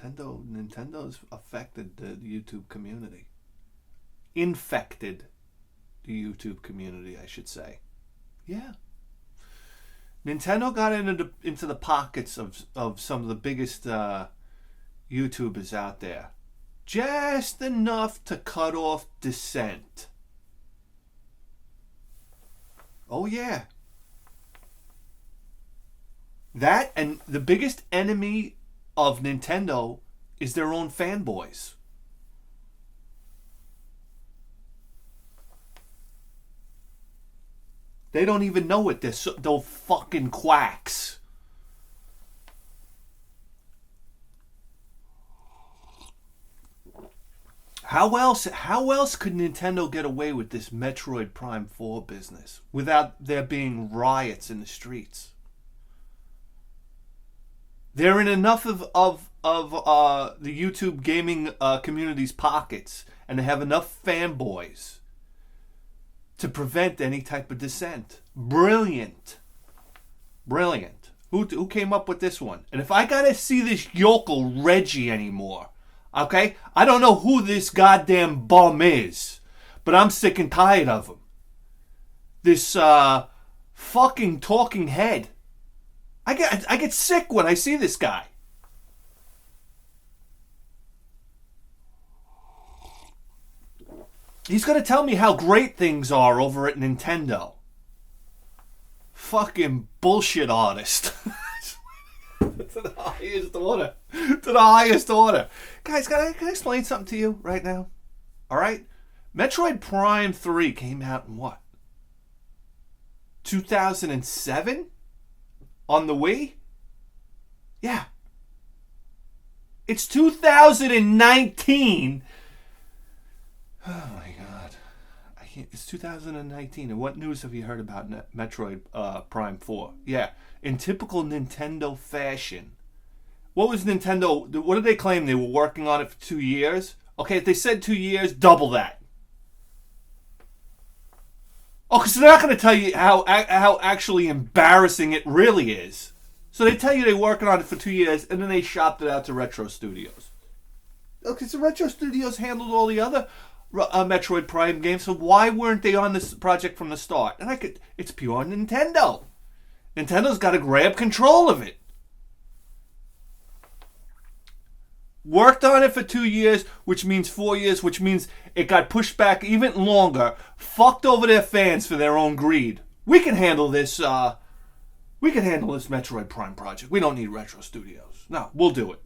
Nintendo's affected the YouTube community. Infected the YouTube community, I should say. Yeah. Nintendo got into the pockets of some of the biggest YouTubers out there. Just enough to cut off dissent. Oh, yeah. That, and the biggest enemy of Nintendo is their own fanboys. They don't even know it. They're fucking quacks. How else could Nintendo get away with this Metroid Prime 4 business without there being riots in the streets? They're in enough of the YouTube gaming community's pockets, and they have enough fanboys to prevent any type of dissent. Brilliant. Who came up with this one? And if I gotta see this yokel Reggie anymore, okay, I don't know who this goddamn bum is, but I'm sick and tired of him. This fucking talking head. I get sick when I see this guy. He's going to tell me how great things are over at Nintendo. Fucking bullshit artist. To the highest order. To the highest order. Guys, can I explain something to you right now? Alright? Metroid Prime 3 came out in what? 2007? On the Wii? Yeah. It's 2019. Oh my God. It's 2019. And what news have you heard about Metroid Prime 4? Yeah. In typical Nintendo fashion. What was Nintendo? What did they claim? They were working on it for 2 years? Okay, if they said 2 years, double that. Oh, because they're not going to tell you how actually embarrassing it really is. So they tell you they're working on it for 2 years, and then they shopped it out to Retro Studios. Okay, so Retro Studios handled all the other Metroid Prime games, so why weren't they on this project from the start? And it's pure Nintendo. Nintendo's got to grab control of it. Worked on it for 2 years, which means 4 years, which means it got pushed back even longer. Fucked over their fans for their own greed. We can handle this. We can handle this Metroid Prime project. We don't need Retro Studios. No, we'll do it.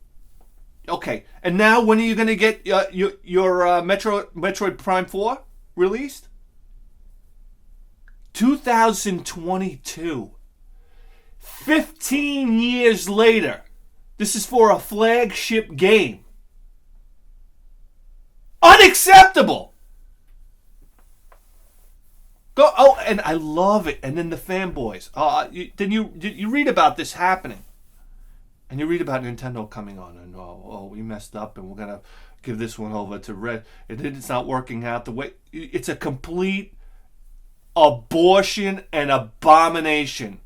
Okay, and now when are you going to get your Metroid Prime 4 released? 2022. 15 years later. This is for a flagship game. Unacceptable! And I love it. And then the fanboys. You read about this happening. And you read about Nintendo coming on and, we messed up and we're going to give this one over to Red. It's not working out the way. It's a complete abortion and abomination.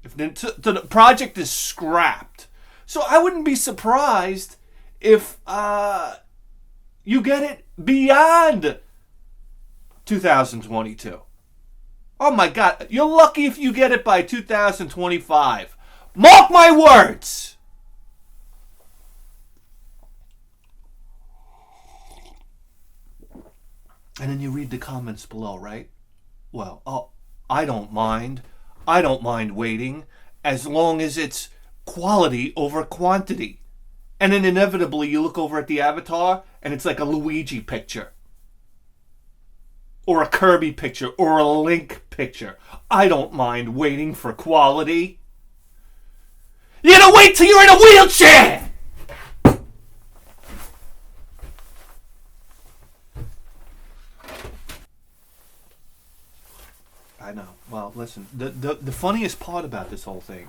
If the project is scrapped. So I wouldn't be surprised if you get it beyond 2022. Oh my God, you're lucky if you get it by 2025. Mark my words! And then you read the comments below, right? Well, I don't mind. I don't mind waiting as long as it's quality over quantity. And then inevitably you look over at the avatar and it's like a Luigi picture. Or a Kirby picture. Or a Link picture. I don't mind waiting for quality. You gotta wait till you're in a wheelchair! I know. Well, listen. The funniest part about this whole thing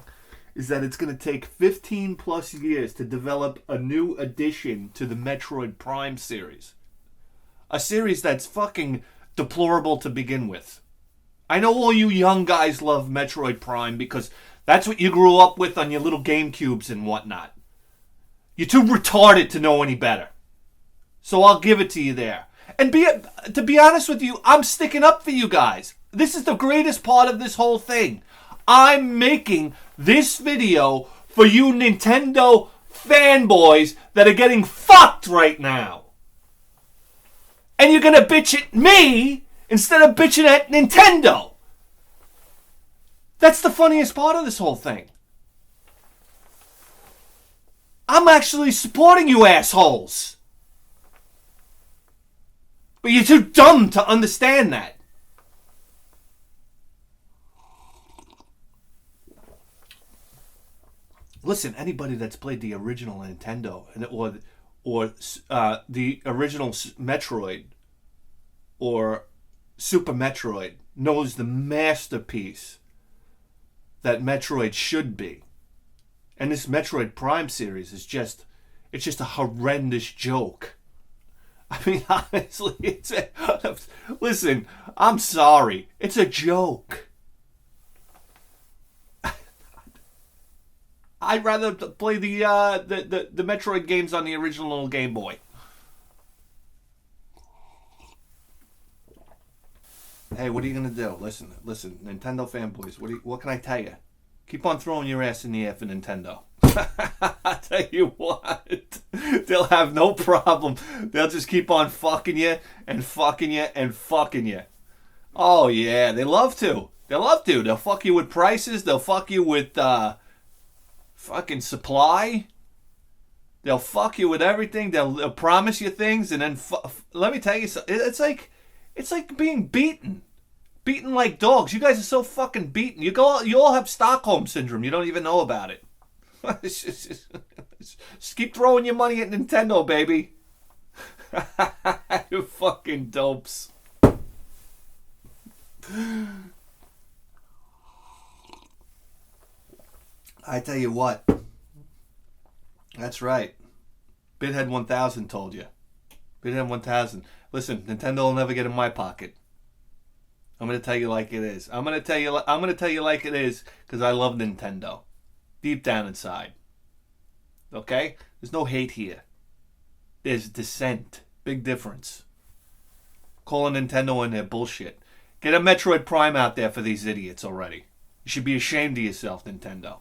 is that it's going to take 15 plus years to develop a new addition to the Metroid Prime series. A series that's fucking deplorable to begin with. I know all you young guys love Metroid Prime because that's what you grew up with on your little GameCubes and whatnot. You're too retarded to know any better. So I'll give it to you there. And to be honest with you, I'm sticking up for you guys. This is the greatest part of this whole thing. I'm making this video for you Nintendo fanboys that are getting fucked right now. And you're going to bitch at me instead of bitching at Nintendo. That's the funniest part of this whole thing. I'm actually supporting you assholes. But you're too dumb to understand that. Listen, anybody that's played the original Nintendo or the original Metroid or Super Metroid knows the masterpiece that Metroid should be. And this Metroid Prime series is just a horrendous joke. I mean, honestly, listen, I'm sorry. It's a joke. I'd rather play the Metroid games on the original Game Boy. Hey, what are you gonna do? Listen, Nintendo fanboys. What can I tell you? Keep on throwing your ass in the air for Nintendo. I tell you what, they'll have no problem. They'll just keep on fucking you and fucking you and fucking you. Oh yeah, they love to. They'll fuck you with prices. They'll fuck you with fucking supply. They'll fuck you with everything. They'll promise you things, and then let me tell you something. It's like being beaten like dogs. You guys are so fucking beaten. You all have Stockholm syndrome. You don't even know about it. Just keep throwing your money at Nintendo, baby. You fucking dopes. I tell you what. That's right. Bithead 1000 told you. Bithead 1000. Listen, Nintendo will never get in my pocket. I'm gonna tell you like it is. I'm gonna tell you like it is because I love Nintendo, deep down inside. Okay? There's no hate here. There's dissent. Big difference. Calling Nintendo in their bullshit. Get a Metroid Prime out there for these idiots already. You should be ashamed of yourself, Nintendo.